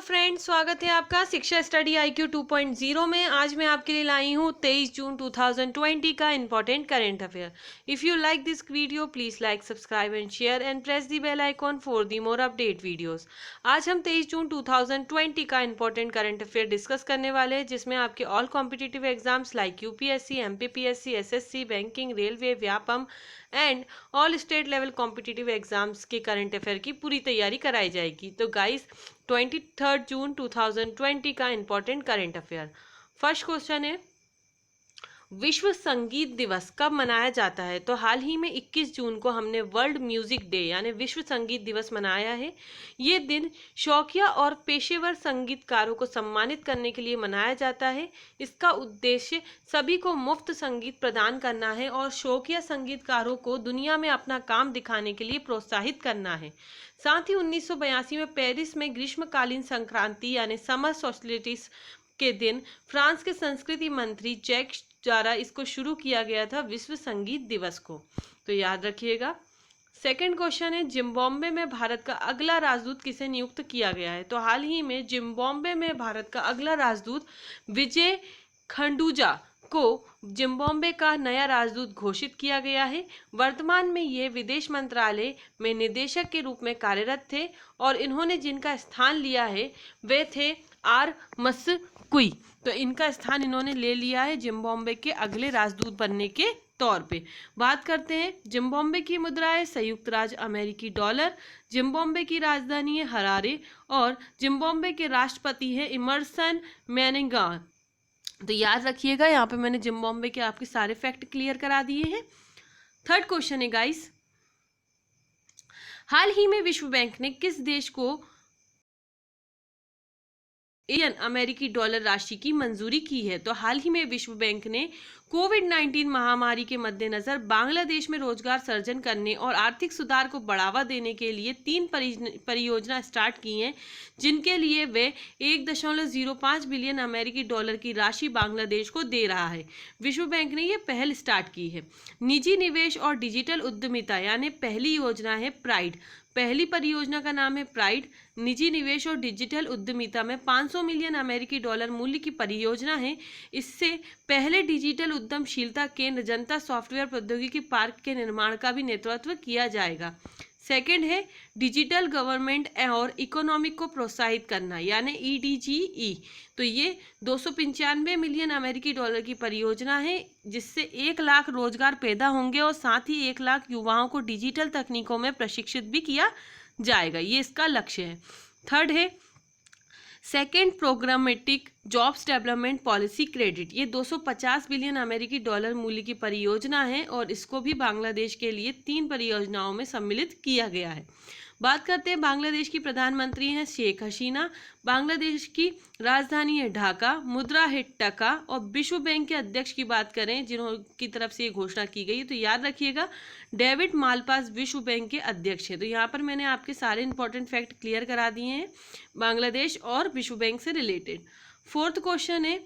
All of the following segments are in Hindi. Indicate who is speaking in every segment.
Speaker 1: फ्रेंड्स, स्वागत है आपका शिक्षा स्टडी IQ 2.0 में। आज मैं आपके लिए लाई हूँ 23 जून 2020 का important current affair. If you like this video please like, subscribe and share and press the bell icon for the more update videos. आज हम 23 जून 2020 का इंपॉर्टेंट करेंट अफेयर डिस्कस करने वाले हैं, जिसमें आपके all competitive exams like UPSC, MPPSC, SSC, banking, railway, Vyapam and all state level competitive exams के करंट अफेयर की पूरी तैयारी कराई जाएगी। तो गाइस, 23 जून 2020 का important current affair. First question है, विश्व संगीत दिवस कब मनाया जाता है? तो हाल ही में 21 जून को हमने वर्ल्ड म्यूजिक डे यानी विश्व संगीत दिवस मनाया है। ये दिन शौकिया और पेशेवर संगीतकारों को सम्मानित करने के लिए मनाया जाता है। इसका उद्देश्य सभी को मुफ्त संगीत प्रदान करना है और शौकिया संगीतकारों को दुनिया में अपना काम दिखाने के लिए प्रोत्साहित करना है। साथ ही 1982 में पेरिस में ग्रीष्मकालीन संक्रांति यानी समर सोलिस्टिस के दिन फ्रांस के संस्कृति मंत्री जैक द्वारा इसको शुरू किया गया था, विश्व संगीत दिवस को। तो याद रखिएगा। सेकंड क्वेश्चन है, जिम्बाब्वे में भारत का अगला राजदूत किसे नियुक्त किया गया है? तो हाल ही में जिम्बाब्वे में भारत का अगला राजदूत विजय खंडूजा को जिम्बाब्वे का नया राजदूत घोषित किया गया है। वर्तमान में ये विदेश मंत्रालय में निदेशक के रूप में कार्यरत थे और इन्होंने जिनका स्थान लिया है वे थे आर मस्कुई। तो इनका स्थान इन्होंने ले लिया है जिम्बाब्वे के अगले राजदूत बनने के तौर पे। बात करते हैं, जिम्बाब्वे की मुद्रा है संयुक्त राज्य अमेरिकी डॉलर। जिम्बाब्वे की राजधानी है हरारे और जिम्बाब्वे के राष्ट्रपति है इमरसन मैनंगा। तो याद रखिएगा, यहाँ पे मैंने जिम्बाब्वे के आपके सारे फैक्ट क्लियर करा दिए हैं। थर्ड क्वेश्चन है गाइस, हाल ही में विश्व बैंक ने किस देश को अमेरिकी डॉलर राशि की मंजूरी की है? तो हाल ही में विश्व बैंक ने कोविड-19 महामारी के मद्देनजर बांग्लादेश में रोजगार सृजन करने और आर्थिक सुधार को बढ़ावा देने के लिए 3 परियोजना स्टार्ट की हैं, जिनके लिए वे 1.05 बिलियन अमेरिकी डॉलर की राशि बांग्लादेश को दे रहा है। विश्व बैंक ने ये पहल स्टार्ट की है। निजी निवेश और डिजिटल उद्यमिता यानी पहली योजना है प्राइड। पहली परियोजना का नाम है प्राइड। निजी निवेश और डिजिटल उद्यमिता में 500 मिलियन अमेरिकी डॉलर मूल्य की परियोजना है। इससे पहले डिजिटल उद्यमशीलता केंद्र जनता सॉफ्टवेयर प्रौद्योगिकी पार्क के निर्माण का भी नेतृत्व किया जाएगा। सेकंड है डिजिटल गवर्नमेंट और इकोनॉमिक को प्रोत्साहित करना यानी EDGE। तो ये 295 मिलियन अमेरिकी डॉलर की परियोजना है, जिससे 1 लाख रोजगार पैदा होंगे और साथ ही 1 लाख युवाओं को डिजिटल तकनीकों में प्रशिक्षित भी किया जाएगा। ये इसका लक्ष्य है। थर्ड है second programmatic jobs development policy credit. ये 250 बिलियन अमेरिकी डॉलर मूल्य की परियोजना है और इसको भी बांग्लादेश के लिए 3 परियोजनाओं में सम्मिलित किया गया है। बात करते हैं, बांग्लादेश की प्रधानमंत्री हैं शेख हसीना। बांग्लादेश की राजधानी है ढाका, मुद्रा है टका और विश्व बैंक के अध्यक्ष की बात करें जिनकी तरफ से ये घोषणा की गई, तो याद रखिएगा डेविड मालपास विश्व बैंक के अध्यक्ष है। तो यहाँ पर मैंने आपके सारे इंपॉर्टेंट फैक्ट क्लियर करा दिए हैं बांग्लादेश और विश्व बैंक से रिलेटेड। फोर्थ क्वेश्चन है,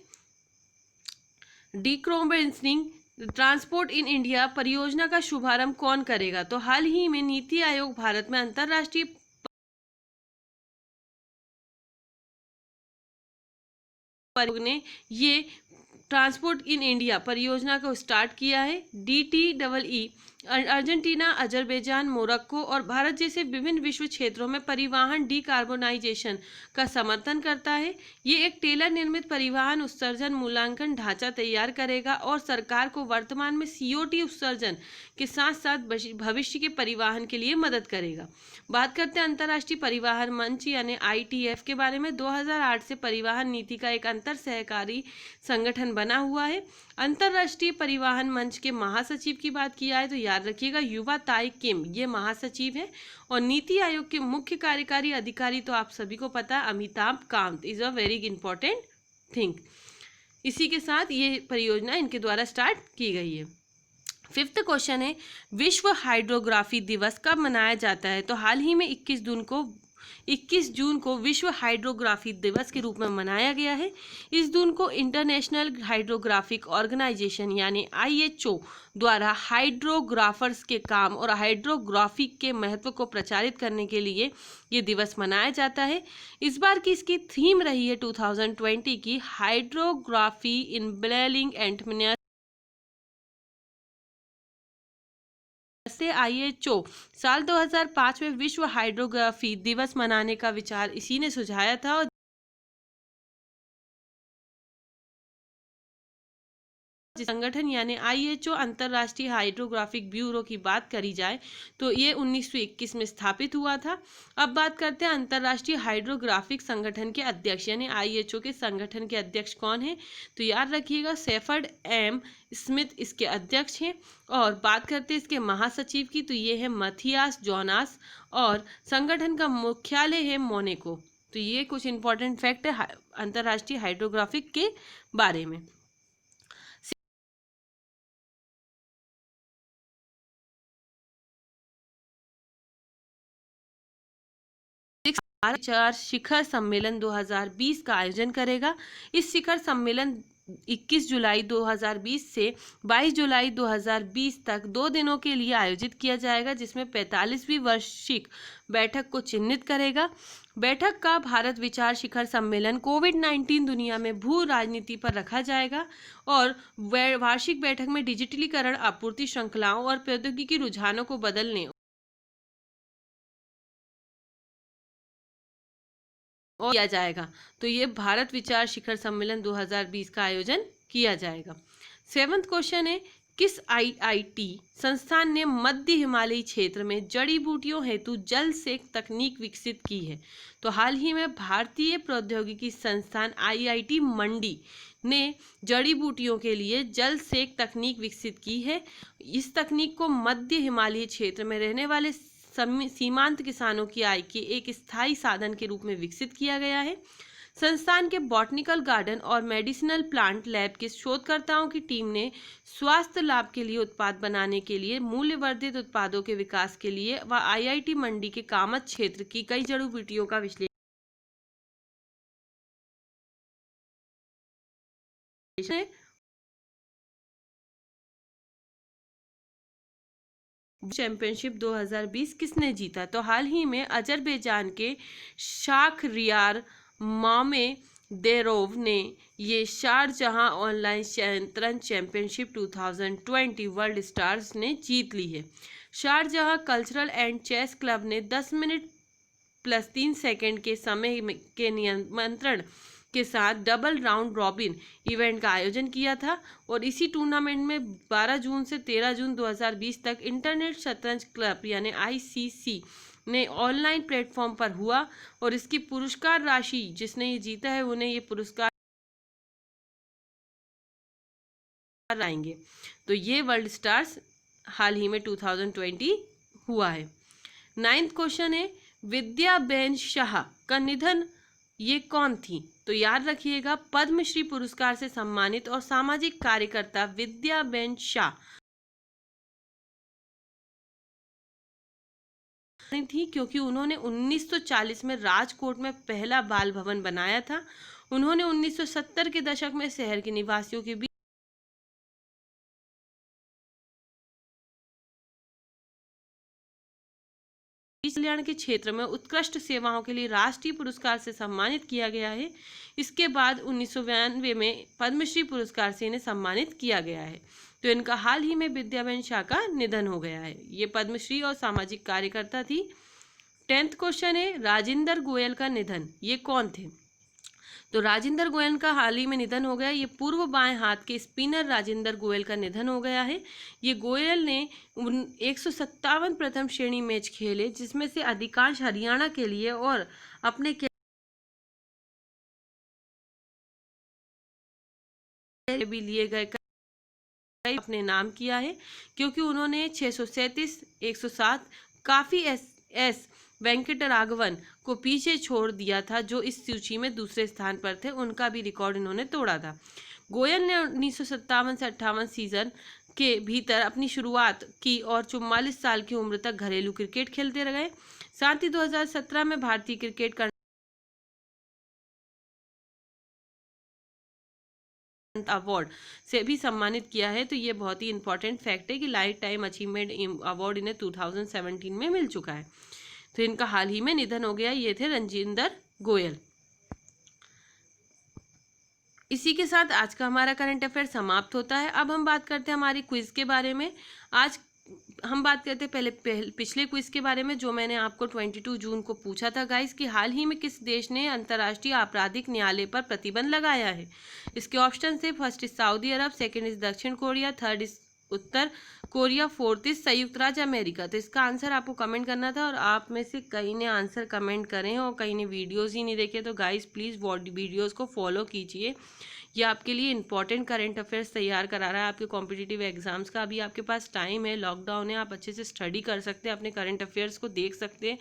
Speaker 1: डिक्रोमेंसिंग ट्रांसपोर्ट इन इंडिया परियोजना का शुभारंभ कौन करेगा? तो हाल ही में नीति आयोग भारत में अंतर्राष्ट्रीय ने ये ट्रांसपोर्ट इन इंडिया परियोजना को स्टार्ट किया है। DTEE अर्जेंटीना, अजरबैजान, मोरक्को और भारत जैसे विभिन्न विश्व क्षेत्रों में परिवहन डिकार्बोनाइजेशन का समर्थन करता है। ये एक टेलर निर्मित परिवहन उत्सर्जन मूल्यांकन ढांचा तैयार करेगा और सरकार को वर्तमान में CO2 उत्सर्जन के साथ साथ भविष्य के परिवहन के लिए मदद करेगा। बात करते हैं अंतर्राष्ट्रीय परिवहन मंच यानी ITF के बारे में। 2008 से परिवहन नीति का एक अंतर सहकारी संगठन बना हुआ है। अंतर्राष्ट्रीय परिवहन मंच के महासचिव की बात किया है तो याद रखिएगा युवा ताई किम ये महासचिव है और नीति आयोग के मुख्य कार्यकारी अधिकारी तो आप सभी को पता है Amitabh Kant is a very important thing. इसी के साथ ये परियोजना इनके द्वारा स्टार्ट की गई है। फिफ्थ क्वेश्चन है, विश्व हाइड्रोग्राफी दिवस कब मनाया जाता है? तो हाल ही में 21 जून को 21 जून को विश्व हाइड्रोग्राफी दिवस के रूप में मनाया गया है। इस दिन को इंटरनेशनल हाइड्रोग्राफिक ऑर्गेनाइजेशन यानी IHO द्वारा हाइड्रोग्राफर्स के काम और हाइड्रोग्राफी के महत्व को प्रचारित करने के लिए ये दिवस मनाया जाता है। इस बार की इसकी थीम रही है 2020 की हाइड्रोग्राफी इन ब्लैलिंग एंटरप्रेन्योर से IHO साल 2005 में विश्व हाइड्रोग्राफी दिवस मनाने का विचार इसी ने सुझाया था। और संगठन यानी IHO अंतर्राष्ट्रीय हाइड्रोग्राफिक ब्यूरो की बात करी जाए तो ये 1921 में स्थापित हुआ था। अब बात करते हैं अंतर्राष्ट्रीय हाइड्रोग्राफिक संगठन के अध्यक्ष यानी IHO के संगठन के अध्यक्ष कौन है, तो याद रखिएगा सेफर्ड एम स्मिथ इसके अध्यक्ष हैं। और बात करते हैं इसके महासचिव की, तो ये है मथियास जोनास और संगठन का मुख्यालय है मोनाको। तो ये कुछ इंपॉर्टेंट फैक्ट है अंतर्राष्ट्रीय हाइड्रोग्राफिक के बारे में। विचार शिखर सम्मेलन 2020 का आयोजन करेगा। इस शिखर सम्मेलन 21 जुलाई 2020 से 22 जुलाई 2020 तक 2 दिनों के लिए आयोजित किया जाएगा, जिसमें 45वीं वार्षिक बैठक को चिन्हित करेगा। बैठक का भारत विचार शिखर सम्मेलन कोविड-19 दुनिया में भू राजनीति पर रखा जाएगा और वार्षिक बैठक में डिजिटलीकरण, आपूर्ति श्रृंखलाओं और प्रौद्योगिकी रुझानों को बदलने और किया जाएगा। तो ये भारत विचार शिखर सम्मेलन 2020 का आयोजन किया जाएगा। 7वां क्वेश्चन है, किस IIT संस्थान ने मध्य हिमालयी क्षेत्र में जड़ी बूटियों हेतु जल सेक तकनीक विकसित की है? तो हाल ही में भारतीय प्रौद्योगिकी संस्थान IIT मंडी ने जड़ी बूटियों के लिए जल सेक तकनीक विकसित की है। इस तकनीक को मध्य हिमालयी क्षेत्र में रहने वाले सीमांत किसानों की आय के एक स्थायी साधन के रूप में विकसित किया गया है। संस्थान के बॉटनिकल गार्डन और मेडिसिनल प्लांट लैब के शोधकर्ताओं की टीम ने स्वास्थ्य लाभ के लिए उत्पाद बनाने के लिए मूल्यवर्धित उत्पादों के विकास के लिए व IIT मंडी के कामत क्षेत्र की कई जड़ी बूटियों का विश्लेषण चैंपियनशिप 2020 किसने जीता? तो हाल ही में अजरबैजान के शाखरियार मामेदेरोव ने ये शारजहां ऑनलाइन शतरंज चैंपियनशिप 2020 वर्ल्ड स्टार्स ने जीत ली है। Sharjah cultural and chess club ने 10 मिनट प्लस 3 सेकंड के समय के नियंत्रण के साथ डबल राउंड रॉबिन इवेंट का आयोजन किया था और इसी टूर्नामेंट में 12 जून से 13 जून 2020 तक इंटरनेट शतरंज क्लब यानी ICC ने ऑनलाइन प्लेटफॉर्म पर हुआ और इसकी पुरस्कार राशि जिसने ये जीता है उन्हें ये पुरस्कार आएंगे। तो ये वर्ल्ड स्टार्स हाल ही में 2020 हुआ है। 9वां क्वेश्चन है, विद्याबेन शाह का निधन ये कौन थी? तो याद रखिएगा पद्मश्री पुरस्कार से सम्मानित और सामाजिक कार्यकर्ता विद्याबेन शाह थी, क्योंकि उन्होंने 1940 में राजकोट में पहला बाल भवन बनाया था। उन्होंने 1970 के दशक में शहर के निवासियों के बीच कल्याण के क्षेत्र में उत्कृष्ट सेवाओं के लिए राष्ट्रीय पुरस्कार से सम्मानित किया गया है। इसके बाद 1992 में पद्मश्री पुरस्कार से इन्हें सम्मानित किया गया है। तो इनका हाल ही में विद्याबेन शाह का निधन हो गया है। ये पद्मश्री और सामाजिक कार्यकर्ता थी। 10वां क्वेश्चन है, राजेंद्र गोयल का निधन ये कौन थे? तो राजेंद्र गोयल का हाल ही में निधन हो गया। ये पूर्व बाएं हाथ के स्पिनर राजेंद्र गोयल का निधन हो गया है। ये गोयल ने 157 प्रथम श्रेणी मैच खेले, जिसमें से अधिकांश हरियाणा के लिए और अपने भी लिए गए अपने नाम किया है, क्योंकि उन्होंने 637, 107 काफी एस वेंकटराघवन को पीछे छोड़ दिया था, जो इस सूची में दूसरे स्थान पर थे। उनका भी रिकॉर्ड इन्होंने तोड़ा था। गोयल ने 1957 से 58 सीजन के भीतर अपनी शुरुआत की और 44 साल की उम्र तक घरेलू क्रिकेट खेलते रहे। साथ ही 2017 में भारतीय क्रिकेट अवार्ड से भी सम्मानित किया है। तो ये बहुत ही इंपॉर्टेंट फैक्ट है कि लाइफ टाइम अचीवमेंट अवार्ड इन्हें 2017 में मिल चुका है। तो इनका हाल ही में निधन हो गया। ये थे रंजिंदर गोयल। इसी के साथ आज का हमारा करंट अफेयर समाप्त होता है। अब हम बात करते हैं हमारी क्विज के बारे में। आज हम बात करते हैं पहले पिछले क्विज के बारे में, जो मैंने आपको 22 जून को पूछा था गाइस कि हाल ही में किस देश ने अंतर्राष्ट्रीय आपराधिक न्यायालय पर प्रतिबंध लगाया है। इसके ऑप्शन थे, first is Saudi Arabia, second is दक्षिण कोरिया, थर्ड इज उत्तर कोरिया, फोर्थ इज संयुक्त राज्य अमेरिका। तो इसका आंसर आपको कमेंट करना था और आप में से कई ने आंसर कमेंट करें और कई ने वीडियोस ही नहीं देखे। तो गाइस प्लीज़ वीडियोस को फॉलो कीजिए। ये आपके लिए इंपॉर्टेंट करंट अफेयर्स तैयार करा रहा है आपके कॉम्पिटिटिव एग्जाम्स का। अभी आपके पास टाइम है, लॉकडाउन है, आप अच्छे से स्टडी कर सकते हैं, अपने करंट अफेयर्स को देख सकते हैं।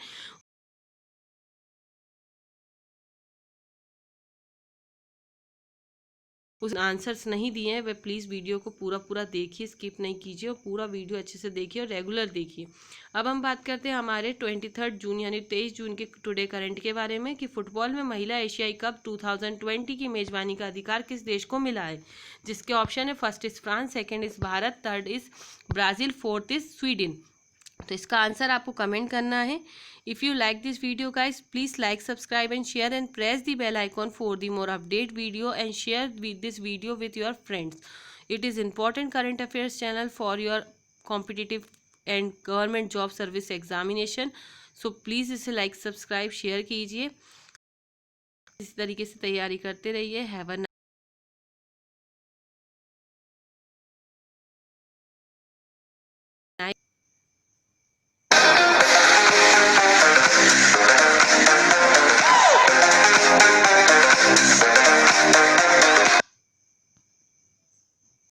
Speaker 1: उस आंसर्स नहीं दिए हैं वह प्लीज़ वीडियो को पूरा देखिए, स्किप नहीं कीजिए और पूरा वीडियो अच्छे से देखिए और रेगुलर देखिए। अब हम बात करते हैं हमारे 23 जून यानी 23 जून के टुडे करंट के बारे में कि फुटबॉल में महिला एशियाई कप 2020 की मेजबानी का अधिकार किस देश को मिला है। जिसके ऑप्शन है, first is France, second is Bharat, third is Brazil, fourth is Sweden. तो इसका आंसर आपको कमेंट करना है। If you like this video guys please like, subscribe and share and press the bell icon for the more update video and share this video with your friends. It is important current affairs channel for your competitive and government job service examination. So please इसे लाइक, सब्सक्राइब, शेयर कीजिए। इस तरीके से तैयारी करते रहिए। Have a